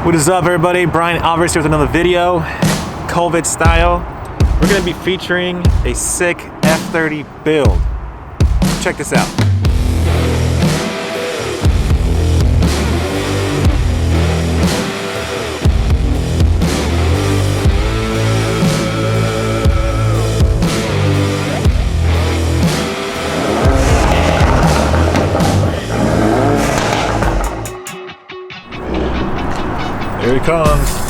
What is up, everybody? Brian Alvarez here with another video, COVID style. We're gonna be featuring a sick F30 build. Check this out. Here he comes.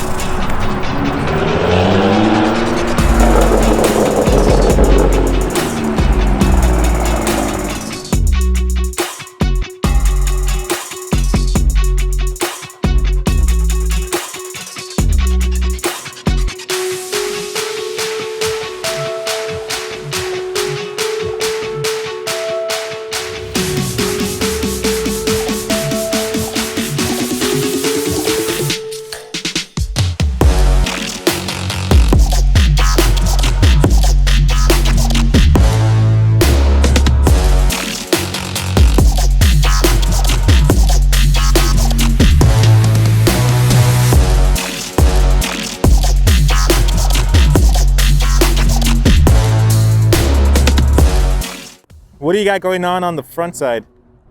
What do you got going on the front side?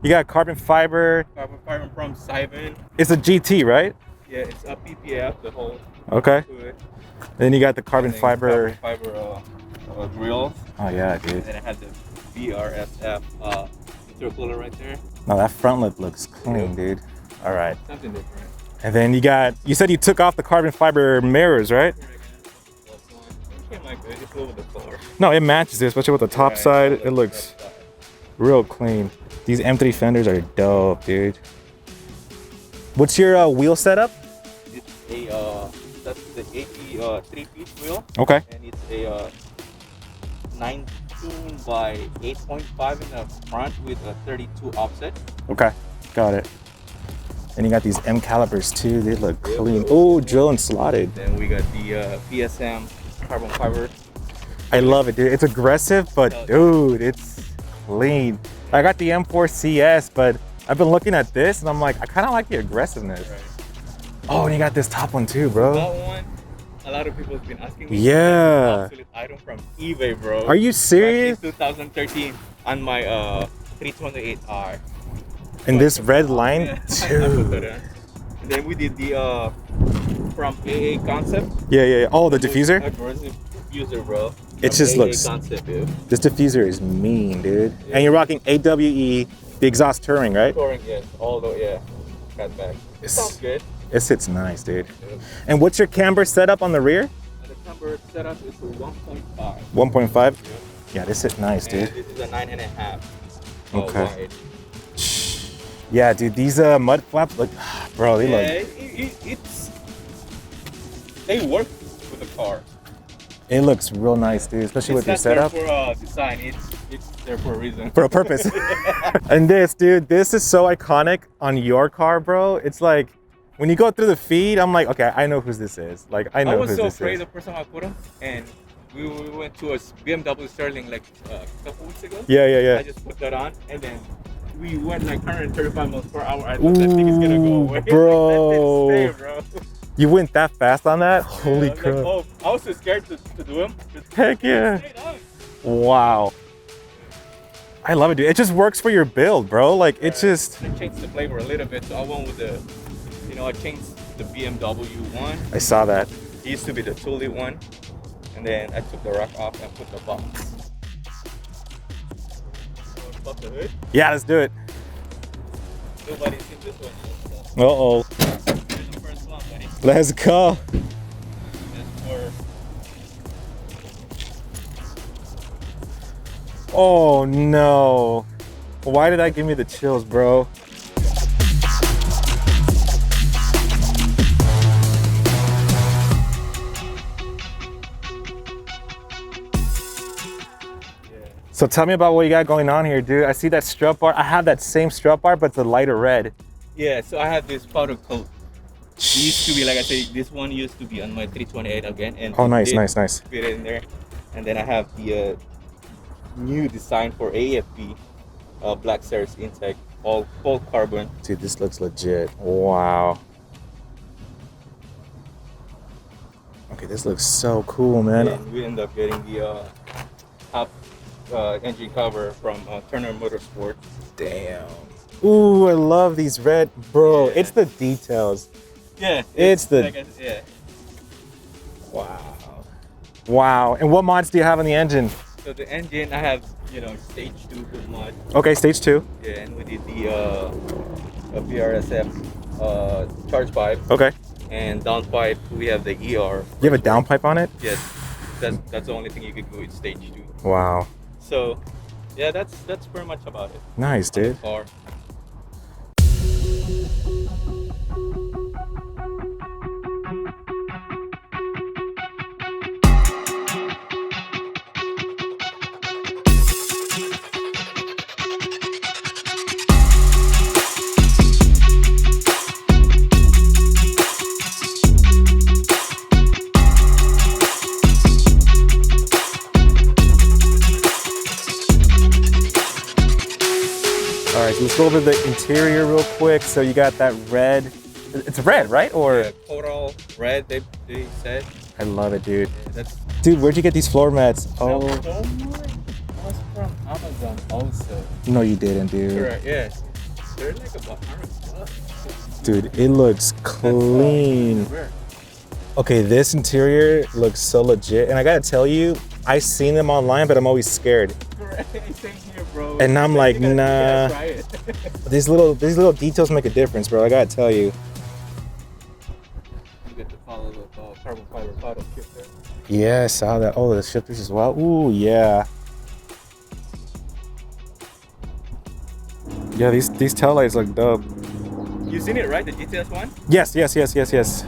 You got carbon fiber. Carbon fiber from Simon. It's a GT, right? Yeah, it's a PPF, the whole. Okay. To it. Then you got the carbon fiber. Grills. Oh yeah, dude. And then it had the BRSF intercooler right there. No, that front lip looks clean, dude. All right. Something different. And then you said you took off the carbon fiber mirrors, right? It's over the floor. No, it matches it, especially with the top side. It looks real clean. These M3 fenders are dope, dude. What's your wheel setup? It's that's the 3-piece wheel. Okay. And it's a 19 by 8.5 in the front with a 32 offset. Okay, got it. And you got these M calipers too. They look clean. Oh, drill and slotted. Then we got the PSM carbon fiber. I love it, dude. It's aggressive, but dude, it's clean. I got the M4 CS, but I've been looking at this and I'm like, I kind of like the aggressiveness. Right. Oh, and you got this top one too, bro. That one, a lot of people have been asking me. Yeah. Absolute item from eBay, bro. Are you serious? Back in 2013 on my 328R. And this red line, I put dude. that in. And then we did the from AA Concept. Yeah. Oh, the diffuser? Aggressive diffuser, bro. It just looks. Concept, dude. This diffuser is mean, dude. Yeah. And you're rocking AWE, the exhaust touring, right? Touring, yes. Although, yeah. Cut back. It sounds good. It sits nice, dude. Yeah. And what's your camber setup on the rear? The camber setup is a 1.5. 1.5? Yeah, this sits nice, dude. This is a 9.5. Okay. Wide. Yeah, dude, these mud flaps look, bro, they look. They work with the car. It looks real nice, dude, especially with your setup. It's not there for design, it's there for a reason. For a purpose. And this, dude, this is so iconic on your car, bro. It's like, when you go through the feed, I'm like, okay, I know who this is. Like, I know who this is. I was so afraid the first time I put them, and we went to a BMW Sterling like a couple weeks ago. Yeah. I just put that on, and then we went like 135 miles per hour. I thought that thing is gonna go away. Bro. Let it stay, bro. You went that fast on that? Holy crap. Like, oh, I was so scared to do them. Heck yeah. Wow. I love it, dude. It just works for your build, bro. Like, it's just... I changed the flavor a little bit, so I went with the... I changed the BMW one. I saw that. It used to be the Thule one. And then I took the rack off and put the box. Pop the hood. Yeah, let's do it. Nobody's seen this one yet. Uh-oh. Here's the first one, buddy. Let's go. Oh no. Why did that give me the chills, bro? So tell me about what you got going on here, dude. I see that strut bar. I have that same strut bar, but it's a lighter red. Yeah, so I have this powder coat. It used to be, like I said, this one used to be on my 328 again. And oh, nice. Fit it in there. And then I have the new design for AFB, Black Series intake, all carbon. Dude, this looks legit. Wow. Okay, this looks so cool, man. And we end up getting the top engine cover from Turner Motorsports. Damn. Ooh, I love these red, bro. Yeah. It's the details. Yeah, It's the like yeah. wow. Wow. And what mods do you have on the engine? So the engine, I have stage 2 full mod. Okay, stage 2. Yeah, and we did the BRSF charge pipe. Okay. And downpipe, we have the ER. You have a downpipe on it? Yes, that's the only thing you could go with stage 2. Wow. So, yeah, that's pretty much about it. Nice, dude. Car. All right, so let's go over the interior real quick. So you got that red. It's red, right? Or Yeah, coral red, they said. I love it, dude. Yeah, that's Dude, where'd you get these floor mats? so Oh, much was from Amazon also. no, you didn't, dude. Correct, yes. They're like about $100. Dude, it looks clean. Okay, this interior looks so legit, and I gotta tell you, I've seen them online, but I'm always scared. Correct, same here, bro. And I'm like, You gotta nah. try it. These little details make a difference, bro. I gotta tell you. You get to follow the carbon fiber paddle shifter. Yeah, I saw that. Oh, the shifters as well. Ooh, yeah. Yeah, these taillights look dope. You seen it, right? The GTS one? Yes.